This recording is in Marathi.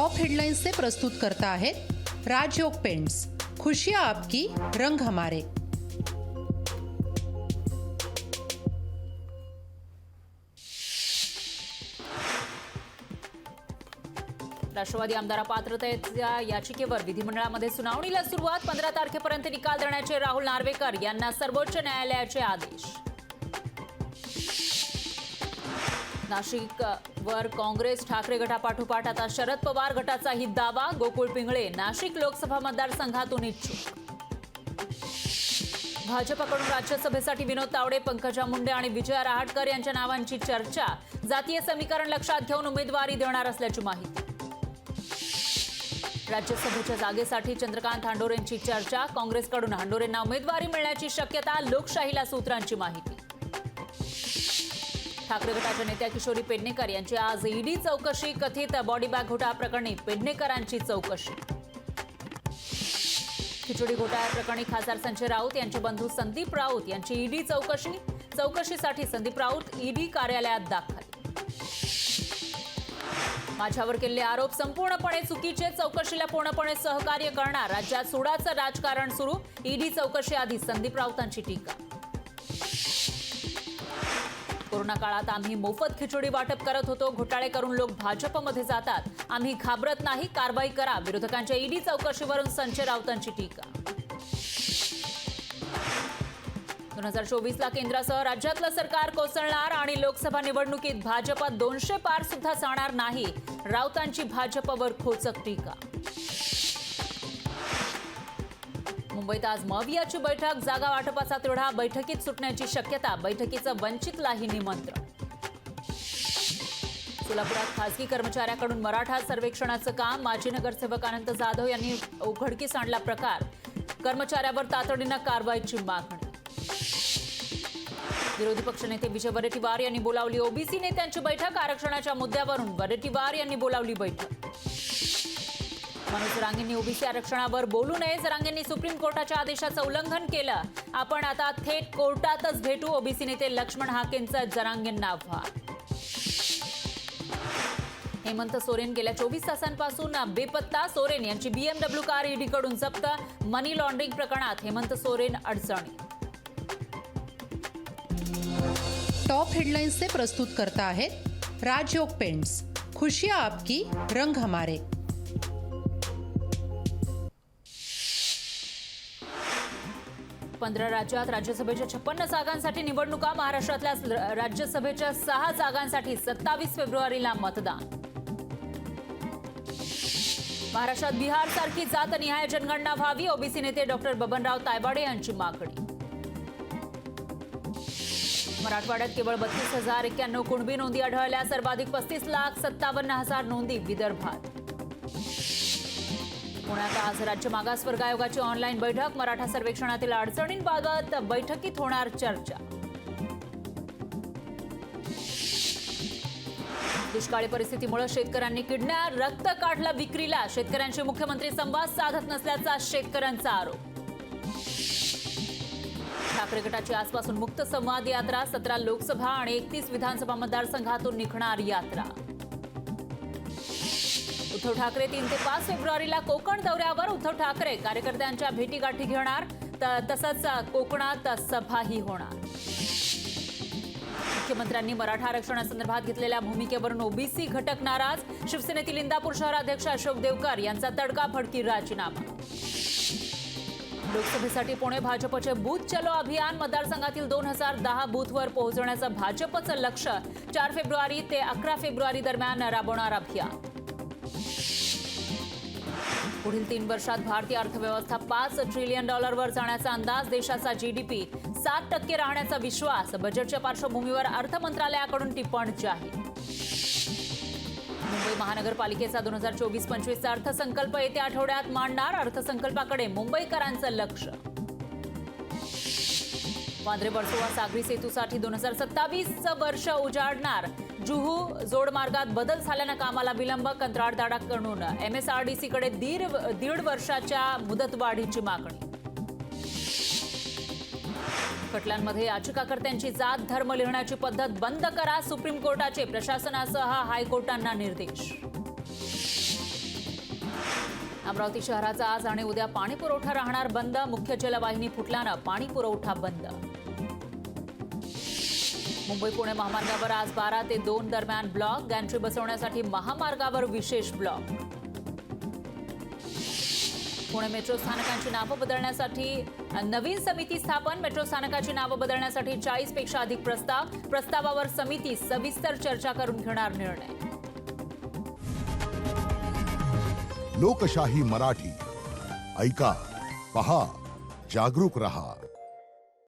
टॉप हेडलाइन्सचे प्रस्तुत करता आहेत राजयोग पेंट्स, खुशियाँ आपकी, रंग हमारे। राष्ट्रवादी आमदार पात्रतेच्या याचिकेवर विधिमंडळामध्ये सुनावणीला सुरुवात। 15 तारखेपर्यंत निकाल देण्याचे राहुल नार्वेकर यांना सर्वोच्च न्यायालयाचे आदेश। नाशिकवर काँग्रेस ठाकरे गटापाठोपाठ आता शरद पवार गटाचाही दावा। गोकुळ पिंगळे नाशिक लोकसभा मतदारसंघातून इच्छुक। भाजपकडून राज्यसभेसाठी विनोद तावडे, पंकजा मुंडे आणि विजया रहाटकर यांच्या नावांची चर्चा। जातीय समीकरण लक्षात घेऊन उमेदवारी देणार असल्याची माहिती। राज्यसभेच्या जागेसाठी चंद्रकांत हांडोरेंची चर्चा। काँग्रेसकडून हांडोरेंना उमेदवारी मिळण्याची शक्यता। लोकशाहीला सूत्रांची माहिती। ठाकरे गटाच्या नेत्या किशोरी पेडणेकर यांची आज ईडी चौकशी। कथित बॉडी बॅग घोटाळा प्रकरणी पेडणेकरांची चौकशी। खिचडी घोटाळा प्रकरणी खासदार संजय राऊत यांचे बंधू संदीप राऊत यांची ईडी चौकशी। चौकशीसाठी संदीप राऊत ईडी कार्यालयात दाखल। माझ्यावर केलेले आरोप संपूर्णपणे चुकीचे, चौकशीला पूर्णपणे सहकार्य करणार। राज्यात सुडाचं राजकारण सुरू। ईडी चौकशी आधी संदीप राऊतांची टीका। कोरोना काळात आम्ही मोफत खिचडी वाटप करत होतो। घोटाळे करून लोक भाजपमध्ये जातात। आम्ही घाबरत नाही, कारवाई करा। विरोधकांच्या ईडी चौकशीवरून संजय राऊतांची टीका। 2024ला केंद्रासह राज्यातलं सरकार कोसळणार आणि लोकसभा निवडणुकीत भाजप 200 पार सुद्धा जाणार नाही। राऊतांची भाजपवर खोचक टीका। मुंबईत आज मवियाची बैठक। जागा वाटपाचा तिढा, बैठकीत सुटण्याची शक्यता। बैठकीचं वंचितलाही निमंत्रण। सोलापुरात खासगी कर्मचाऱ्याकडून मराठा सर्वेक्षणाचं काम। माजी नगरसेवक अनंत जाधव यांनी उघडकीस आणला प्रकार। कर्मचाऱ्यावर तातडीनं कारवाईची मागणी। विरोधी पक्षनेते विजय वडेट्टीवार यांनी बोलावली ओबीसी नेत्यांची बैठक। आरक्षणाच्या मुद्द्यावरून वडेट्टीवार यांनी बोलावली बैठक। मनोज जरांगेंनी ओबीसी आरक्षणावर बोलू नये। जरांगेंनी सुप्रीम कोर्टाच्या आदेशाचं उल्लंघन केलं। आपण आता थेट कोर्टातच भेटू। ओबीसी नेते लक्ष्मण हाकेंचं जरांगेंना आव्हान। हेमंत सोरेन गेल्या 24 तासांपासून बेपत्ता। सोरेन यांची BMW कार ईडीकडून जप्त। मनी लॉन्ड्रिंग प्रकरणात हेमंत सोरेन अडचणी। टॉप हेडलाइन्सचे प्रस्तुत करता आहेत राजयोग पेंट्स, खुशियाँ आपकी, रंग हमारे। पंधरा राज्यात राज्यसभेच्या 56 जागांसाठी निवडणुका। महाराष्ट्रातल्या राज्यसभेच्या 6 जागांसाठी 27 फेब्रुवारीला मतदान। महाराष्ट्रात बिहारसारखी जातनिहाय जनगणना व्हावी। ओबीसी नेते डॉक्टर बबनराव तायवाडे यांची मागणी। मराठवाड्यात केवळ 32,091 कुणबी नोंदी आढळल्या। सर्वाधिक 35,57,000 नोंदी विदर्भात। पुण्यात आज राज्य मागासवर्ग आयोगाची ऑनलाईन बैठक। मराठा सर्वेक्षणातील अडचणींबाबत बैठकीत होणार चर्चा। दुष्काळी परिस्थितीमुळे शेतकऱ्यांनी किडण्या, रक्त काढलं विक्रीला। शेतकऱ्यांशी मुख्यमंत्री संवाद साधत नसल्याचा शेतकऱ्यांचा आरोप। ठाकरे गटाची आजपासून मुक्त संवाद यात्रा। 17 लोकसभा आणि 31 विधानसभा मतदारसंघातून निघणार यात्रा। उद्धव ठाकरे 3 ते 5 फेब्रुवारीला कोकण दौऱ्यावर। उद्धव ठाकरे कार्यकर्त्यांच्या भेटीगाठी घेणार, तसंच कोकणात सभाही होणार। मुख्यमंत्र्यांनी मराठा आरक्षणासंदर्भात घेतलेल्या भूमिकेवरून ओबीसी घटक नाराज। शिवसेनेतील इंदापूर शहराध्यक्ष अशोक देवकर यांचा तडकाफडकी राजीनामा। लोकसभेसाठी पुणे भाजपचे बूथ चलो अभियान। मतदारसंघातील 2010 बूथवर पोहोचवण्याचं भाजपचं लक्ष्य। 4 फेब्रुवारी ते 11 फेब्रुवारी दरम्यान राबवणार अभियान। पुढील 3 वर्षात भारतीय अर्थव्यवस्था $5 ट्रिलियन वर जाण्याचा अंदाज। देशाचा जीडीपी 7% राहण्याचा विश्वास। बजेटच्या पार्श्वभूमीवर अर्थ मंत्रालयाकडून टिप्पण जाहीर। मुंबई महानगरपालिकेचा 2024-25 अर्थसंकल्प येत्या आठवड्यात मांडणार। अर्थसंकल्पाकडे मुंबईकरांचं लक्ष। वांद्रे वर्सोवा सागरी सेतूसाठी 2027चं वर्ष उजाडणार। जुहू जोडमार्गात बदल झाल्यानं कामाला विलंब। कंत्राटदाराकडून MSRDCकडे दीड वर्षाच्या मुदतवाढीची मागणी। खटल्यांमध्ये याचिकाकर्त्यांची जात धर्म लिहिण्याची पद्धत बंद करा। सुप्रीम कोर्टाचे प्रशासनासह हायकोर्टांना निर्देश। अमरावती शहराचा आज आणि उद्या पाणी पुरवठा राहणार बंद. मुख्य जलवाहिनी फुटल्यानं पाणी पुरवठा बंद. मुंबई पुणे महामार्गावर आज 12 ते 2 दरम्यान ब्लॉक. गॅन्ट्री बसवण्यासाठी महामार्गावर विशेष ब्लॉक. पुणे मेट्रो स्थानकांची नावं बदलण्यासाठी नवीन समिती स्थापन. मेट्रो स्थानकाची नावं बदलण्यासाठी 40 पेक्षा अधिक प्रस्तावावर समिती सविस्तर चर्चा करून घेणार निर्णय. लोकशाही मराठी ऐका, पहा, जागरूक रहा.